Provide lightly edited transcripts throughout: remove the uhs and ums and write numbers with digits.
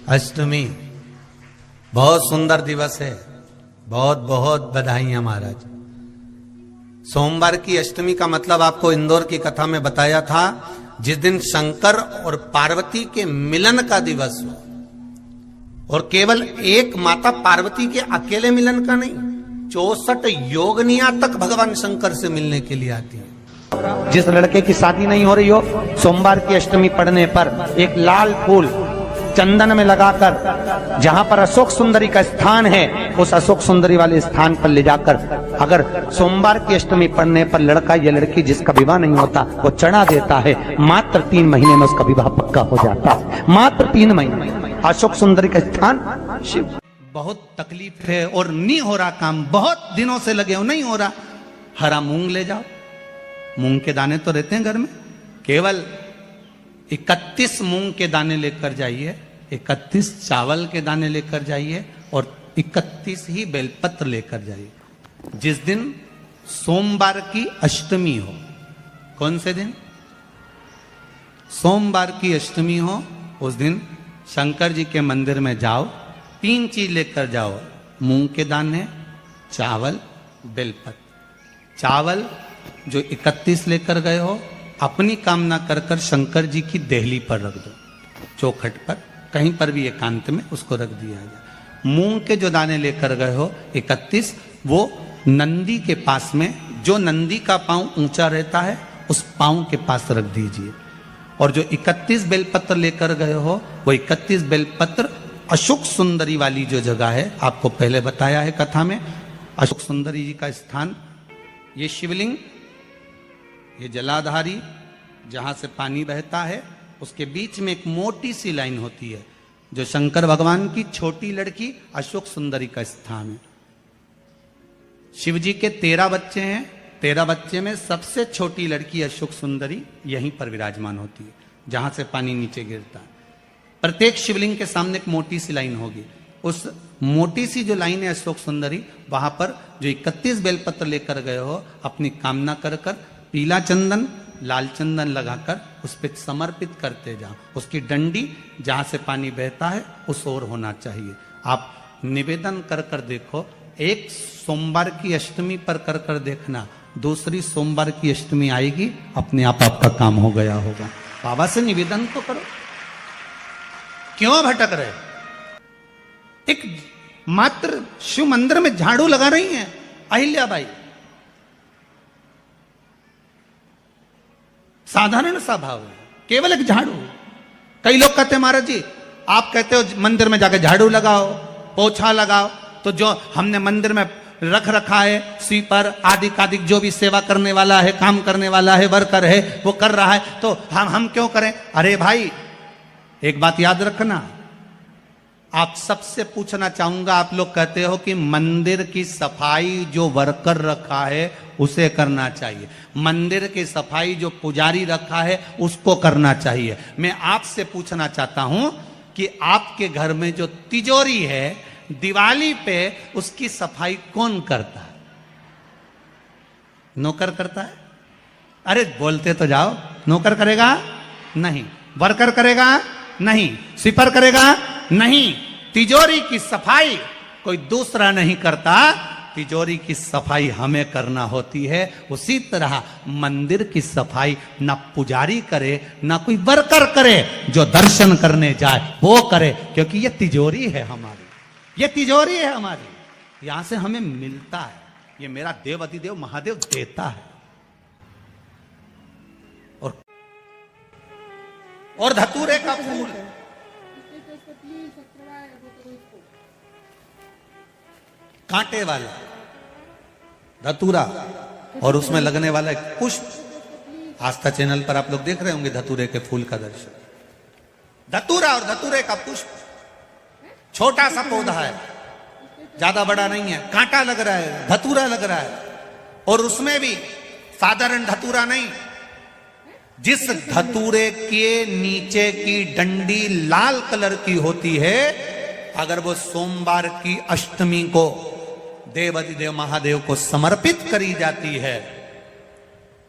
अष्टमी बहुत सुंदर दिवस है। बहुत बहुत बधाइयां महाराज। सोमवार की अष्टमी का मतलब आपको इंदौर की कथा में बताया था, जिस दिन शंकर और पार्वती के मिलन का दिवस हो। और केवल एक माता पार्वती के अकेले मिलन का नहीं, 64 योगनिया तक भगवान शंकर से मिलने के लिए आती है। जिस लड़के की शादी नहीं हो रही हो, सोमवार की अष्टमी पड़ने पर एक लाल फूल चंदन में लगाकर जहां पर अशोक सुंदरी का स्थान है, उस अशोक सुंदरी वाले स्थान पर ले जाकर अगर सोमवार की अष्टमी पड़ने पर लड़का या लड़की जिसका विवाह नहीं होता वो चढ़ा देता है, मात्र 3 महीने में उसका विवाह पक्का हो जाता है। मात्र 3 महीने। अशोक सुंदरी का स्थान शिव। बहुत तकलीफ है और नहीं हो रहा काम, बहुत दिनों से लगे हो, नहीं हो रहा। हरा मूंग ले जाओ, मूंग के दाने तो रहते हैं घर में, केवल 31 मूंग के दाने लेकर जाइए, 31 चावल के दाने लेकर जाइए और 31 ही बेलपत्र लेकर जाइए। जिस दिन सोमवार की अष्टमी हो, कौन से दिन? सोमवार की अष्टमी हो, उस दिन शंकर जी के मंदिर में जाओ, 3 चीज लेकर जाओ, मूंग के दाने, चावल, बेलपत्र। चावल जो 31 लेकर गए हो, अपनी कामना कर कर शंकर जी की देहली पर रख दो, चौखट पर, कहीं पर भी एकांत में उसको रख दिया जाए। मूंग के जो दाने लेकर गए हो 31, वो नंदी के पास में, जो नंदी का पांव ऊंचा रहता है उस पांव के पास रख दीजिए। और जो 31 बेलपत्र लेकर गए हो, वो 31 बेलपत्र अशोक सुंदरी वाली जो जगह है, आपको पहले बताया है कथा में, अशोक सुंदरी जी का स्थान, ये शिवलिंग, ये जलाधारी जहां से पानी बहता है, उसके बीच में एक मोटी सी लाइन होती है, जो शंकर भगवान की छोटी लड़की अशोक सुंदरी का स्थान है। शिव जी के 13 बच्चे हैं, 13 बच्चे में सबसे छोटी लड़की अशोक सुंदरी यहीं पर विराजमान होती है, जहां से पानी नीचे गिरता है। प्रत्येक शिवलिंग के सामने एक मोटी सी लाइन होगी, उस मोटी सी जो लाइन है अशोक सुंदरी, वहां पर जो 31 बेलपत्र लेकर गए हो, अपनी कामना कर कर पीला चंदन, लाल चंदन लगाकर उस पर समर्पित करते जाओ। उसकी डंडी जहां से पानी बहता है उस ओर होना चाहिए। आप निवेदन कर कर देखो, एक सोमवार की अष्टमी पर कर कर देखना, दूसरी सोमवार की अष्टमी आएगी, अपने आप आपका काम हो गया होगा। बाबा से निवेदन तो करो, क्यों भटक रहे? एक मात्र शिव मंदिर में झाड़ू लगा रही हैं अहिल्याबाई, साधारण सा भाव है, केवल एक झाड़ू। कई लोग कहते हैं महाराज जी, आप कहते हो मंदिर में जाकर झाड़ू लगाओ, पोछा लगाओ, तो जो हमने मंदिर में रख रखा है स्वीपर आदि कादिक, जो भी सेवा करने वाला है, काम करने वाला है, वर्कर है, वो कर रहा है, तो हम क्यों करें? अरे भाई, एक बात याद रखना, आप सबसे पूछना चाहूंगा, आप लोग कहते हो कि मंदिर की सफाई जो वर्कर रखा है उसे करना चाहिए, मंदिर की सफाई जो पुजारी रखा है उसको करना चाहिए। मैं आपसे पूछना चाहता हूं कि आपके घर में जो तिजोरी है, दिवाली पे उसकी सफाई कौन करता है? नौकर करता है? अरे बोलते तो जाओ। नौकर करेगा? नहीं। वर्कर करेगा? नहीं। स्वीपर करेगा? नहीं। तिजोरी की सफाई कोई दूसरा नहीं करता, तिजोरी की सफाई हमें करना होती है। उसी तरह मंदिर की सफाई ना पुजारी करे, ना कोई वर्कर करे, जो दर्शन करने जाए वो करे, क्योंकि ये तिजोरी है हमारी, ये तिजोरी है हमारी, यहां से हमें मिलता है, ये मेरा देव अधिदेव महादेव देता है। और धतूरे का फूल, कांटे वाला धतूरा, और उसमें लगने वाला एक पुष्प। आस्था चैनल पर आप लोग देख रहे होंगे धतूरे के फूल का दर्शन। धतूरा और धतूरे का पुष्प, छोटा सा पौधा है, ज्यादा बड़ा नहीं है, कांटा लग रहा है, धतूरा लग रहा है, और उसमें भी साधारण धतूरा नहीं, जिस धतूरे के नीचे की डंडी लाल कलर की होती है, अगर वो सोमवार की अष्टमी को देव अधिदेव महादेव को समर्पित करी जाती है,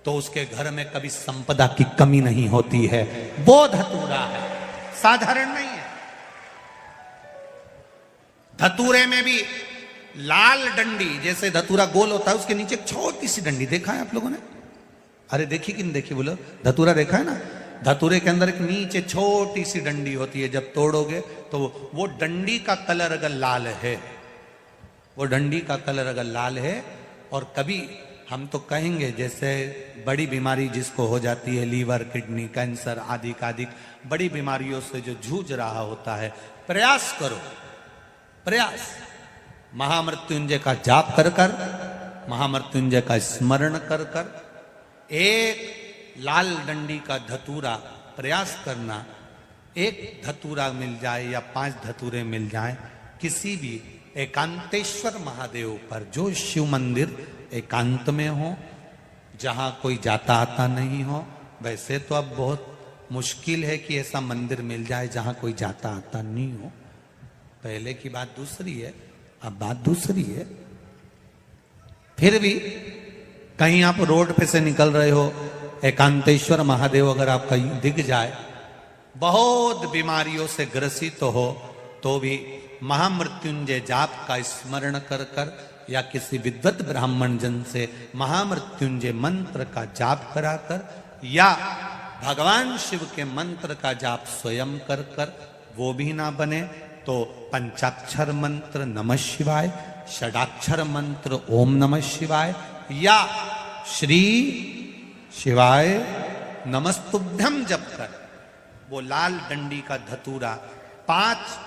तो उसके घर में कभी संपदा की कमी नहीं होती है। वो धतूरा है, साधारण नहीं है। धतूरे में भी लाल डंडी, जैसे धतूरा गोल होता है उसके नीचे एक छोटी सी डंडी, देखा है आप लोगों ने? अरे देखी कि नहीं देखी बोलो? धतूरा देखा है ना? धतूरे के अंदर एक नीचे छोटी सी डंडी होती है, जब तोड़ोगे तो वो डंडी का कलर अगर लाल है, वो डंडी का कलर अगर लाल है, और कभी हम तो कहेंगे जैसे बड़ी बीमारी जिसको हो जाती है, लीवर, किडनी, कैंसर आदि का आदि बड़ी बीमारियों से जो जूझ रहा होता है, प्रयास करो, प्रयास महामृत्युंजय का जाप कर कर, महामृत्युंजय का स्मरण कर कर, एक लाल डंडी का धतूरा प्रयास करना, एक धतूरा मिल जाए या 5 धतूरे मिल जाए किसी भी एकांतेश्वर महादेव पर, जो शिव मंदिर एकांत में हो, जहां कोई जाता आता नहीं हो। वैसे तो अब बहुत मुश्किल है कि ऐसा मंदिर मिल जाए जहां कोई जाता आता नहीं हो, पहले की बात दूसरी है, अब बात दूसरी है। फिर भी कहीं आप रोड पे से निकल रहे हो, एकांतेश्वर महादेव अगर आपका दिख जाए, बहुत बीमारियों से ग्रसित हो, तो भी महामृत्युंजय जाप का स्मरण कर कर या किसी विद्वत ब्राह्मण जन से महामृत्युंजय मंत्र का जाप कराकर, या भगवान शिव के मंत्र का जाप स्वयं कर कर, वो भी ना बने तो पंचाक्षर मंत्र नमः शिवाय, षडाक्षर मंत्र ओम नमः शिवाय, या श्री शिवाय नमस्तुभ्यम जप कर वो लाल डंडी का धतूरा 5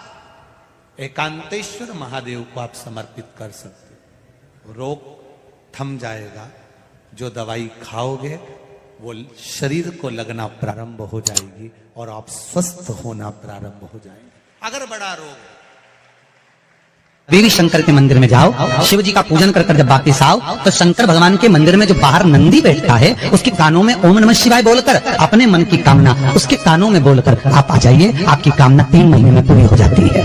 एकांतेश्वर महादेव को आप समर्पित कर सकते। रोग थम जाएगा, जो दवाई खाओगे वो शरीर को लगना प्रारंभ हो जाएगी और आप स्वस्थ होना प्रारंभ हो जाएंगे। अगर बड़ा रोग, देवी शंकर के मंदिर में जाओ, शिव जी का पूजन कर जब वापिस आओ तो शंकर भगवान के मंदिर में जो बाहर नंदी बैठता है उसके कानों में ओम नमः शिवाय बोलकर अपने मन की कामना उसके कानों में बोलकर आप आ जाइए, आपकी कामना 3 महीने में पूरी हो जाती है।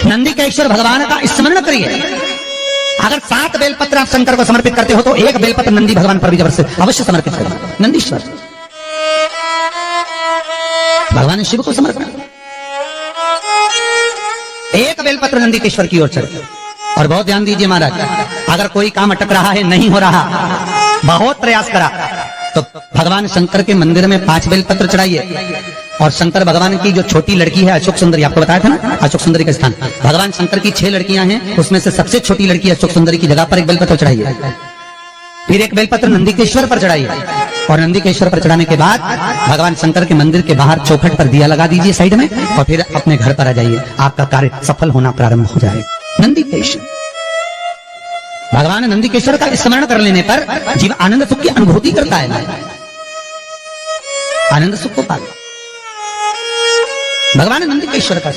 नंदी के ईश्वर भगवान का स्मरण करिए। अगर 7 बेलपत्र आप शंकर को समर्पित करते हो तो 1 बेलपत्र नंदी भगवान पर भी जबरदस्त अवश्य समर्पित करिए। नंदीश्वर भगवान शिव को समर्पित, 1 बेलपत्र नंदीकेश्वर की ओर चढ़े। और बहुत ध्यान दीजिए महाराज, अगर कोई काम अटक रहा है, नहीं हो रहा, बहुत प्रयास करा, तो भगवान शंकर के मंदिर में 5 बेलपत्र चढ़ाइए। और शंकर भगवान की जो छोटी लड़की है अशोक सुंदरी, आपको बताया था ना अशोक सुंदरी का स्थान, भगवान शंकर की 6 लड़कियां हैं, उसमें से सबसे छोटी लड़की अशोक सुंदरी की जगह पर 1 बेलपत्र चढ़ाइए। फिर 1 बेलपत्र नंदीकेश्वर पर चढ़ाइए। और नंदीकेश्वर पर चढ़ाने के बाद भगवान शंकर के मंदिर के बाहर चौखट पर दिया लगा दीजिए साइड में, और फिर अपने घर पर आ जाइए, आपका कार्य सफल होना प्रारंभ हो जाएगा। नंदीकेश्वर भगवान नंदीकेश्वर का स्मरण कर लेने पर जीव आनंद सुख की अनुभूति करता है, आनंद सुख को पाता। भगवान नंदीकेश्वर का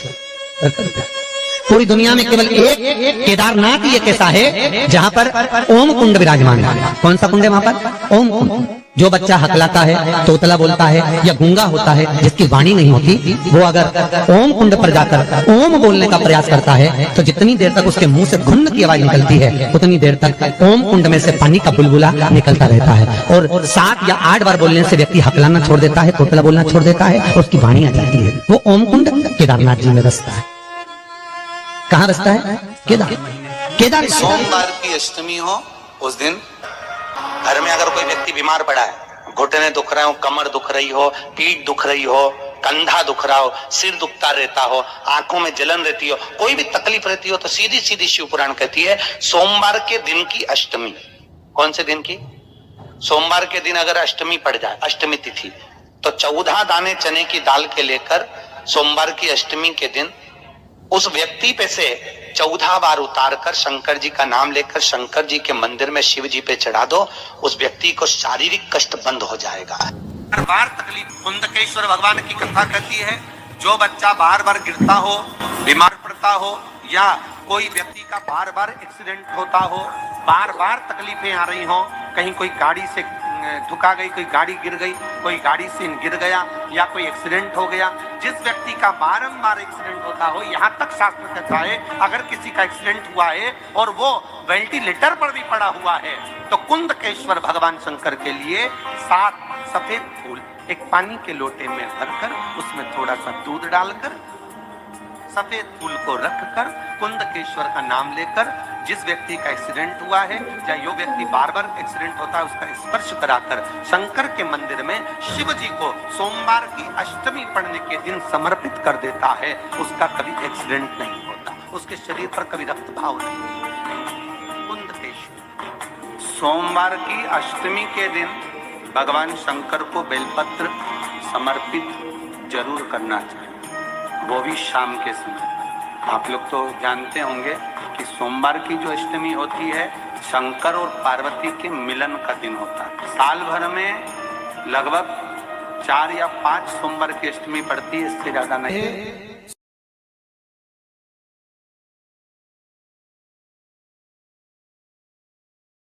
पूरी दुनिया में केवल एक केदारनाथ ये कैसा है जहां पर ओम कुंड विराजमान है। कौन सा कुंड है वहां पर? ओम कुंड। जो बच्चा हकलाता है, तोतला बोलता है या गूंगा होता है, जिसकी वाणी नहीं होती, वो अगर ओम कुंड पर जाकर ओम बोलने का प्रयास करता है तो जितनी देर तक उसके मुंह से घुन्न की आवाज निकलती है उतनी देर तक ओम कुंड में से पानी का बुलबुला निकलता रहता है। और 7 या 8 बार बोलने से व्यक्ति हकलाना छोड़ देता है, तोतला बोलना छोड़ देता है, उसकी वाणी आ जाती है। वो ओम कुंड केदारनाथ जी में बसता है। कहाँ बसता है? केदार। सोमवार की अष्टमी हो उस दिन घर में अगर कोई व्यक्ति बीमार पड़ा है, घुटने दुख रहे हो, कमर दुख रही हो, पीठ दुख रही हो, कंधा दुख रहा हो, सिर दुखता रहता हो, आंखों में जलन रहती हो, कोई भी तकलीफ रहती हो, तो सीधी सीधी शिव पुराण कहती है सोमवार के दिन की अष्टमी। कौन से दिन की? सोमवार के दिन अगर अष्टमी पड़ जाए, अष्टमी तिथि, तो 14 दाने चने की दाल के लेकर सोमवार की अष्टमी के दिन उस व्यक्ति पे से 14 बार उतार कर शंकर जी का नाम लेकर शंकर जी के मंदिर में शिव जी पे चढ़ा दो, उस व्यक्ति को शारीरिक कष्ट बंद हो जाएगा। बार बार तकलीफ, कुंदकेश्वर भगवान की कथा कहती है, जो बच्चा बार बार गिरता हो, बीमार पड़ता हो, या कोई व्यक्ति का बार बार एक्सीडेंट होता हो, बार बार तकलीफें आ रही हो, कहीं कोई गाड़ी से ठुका गई, कोई गाड़ी गिर गई, कोई गाड़ी से गिर गया, या कोई एक्सीडेंट हो गया, जिस व्यक्ति का बारंबार एक्सीडेंट होता हो, यहाँ तक शास्त्र कहता है अगर किसी का एक्सीडेंट हुआ है और वो वेंटिलेटर पर भी पड़ा हुआ है, तो कुंदकेश्वर भगवान शंकर के लिए 7 सफेद फूल एक पानी के लोटे में भरकर उसमें थोड़ा सा दूध डालकर सफेद फूल को रखकर कुंदकेश्वर का नाम लेकर जिस व्यक्ति का एक्सीडेंट हुआ है या जो व्यक्ति बार बार एक्सीडेंट होता है उसका स्पर्श कराकर शंकर के मंदिर में शिव जी को सोमवार की अष्टमी पढ़ने के दिन समर्पित कर देता है, उसका कभी एक्सीडेंट नहीं होता, उसके शरीर पर कभी रक्तभाव नहीं। कुंदकेश्वर सोमवार की अष्टमी के दिन भगवान शंकर को बेलपत्र समर्पित जरूर करना चाहिए, वो भी शाम के समय। आप लोग तो जानते होंगे कि सोमवार की जो अष्टमी होती है शंकर और पार्वती के मिलन का दिन होता है। साल भर में लगभग 4 या 5 सोमवार की अष्टमी पड़ती है, इससे ज्यादा नहीं।